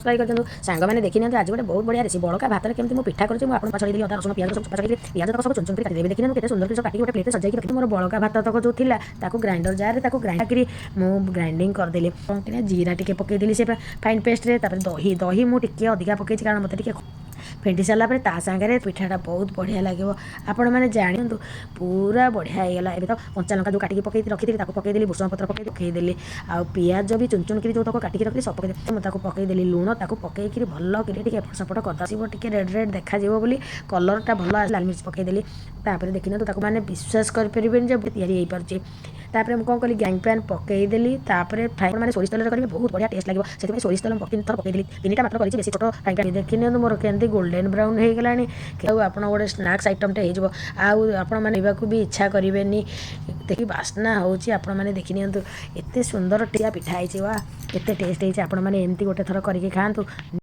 Try कर सांग मैंने देखी आज गोटे बहुत बढ़िया रेसिपी बड़का भात में केमती पिठा करूँ मुझे छड़ी अदा रसुण पियाज सब छड़ी पियाज तक सब चुन चुन काटिदेवी देखिए मुझे सुंदर सब काटी गोटे प्लेट सजाई रखी मोर बड़का भात तक जो था ग्राइंडर जार ग्राइंड करी ग्राइंडिंग करदेली जीरा टी पकईदेली से फाइन पेस्ट रे दही दही मुझे अधिका पकई कारण मतलब फेंटी सारापर ता सागर पिठाटा बहुत बढ़िया लगे आपण मैंने जानतु पूरा बढ़िया होगा ए तो कंचा लंका जो काटिक पकई रखी पकईदेली भूषण पत्र पकईदेली आ पियाज भी चुन चुन जो तक काटिक रखी सब पकईदेली पकईदेली लुण ताक पकईकि भल कि एपट सेपट करदे रेड रेड देखा बोली कलरटा भल लाल मिर्च पकईदेली देखी ना मैंने विश्वास करें जो तैयारी हो पार्टी तापर मुझे कौन कली गैंग पैन पकईदेली फ्राई मैंने सोरिष तेल करेंगे बहुत बढ़िया टेस्ट लगे से सोरिष तेल थर पकईदेली तीन मात्र कर बेसी छोट फ्राई पैन देखी ना मोर के गोल्डन ब्राउन हो गलानी आप गोटे स्नाक्स आइटमटे हो आपण मैंने भी इच्छा करेंगे देखिए बास्ना होची आपण मैंने देखी नि एत सुंदर टिया पिठा होती वा केते टेस्ट होती आपण मैंने एमती गोटे थर करके खातु।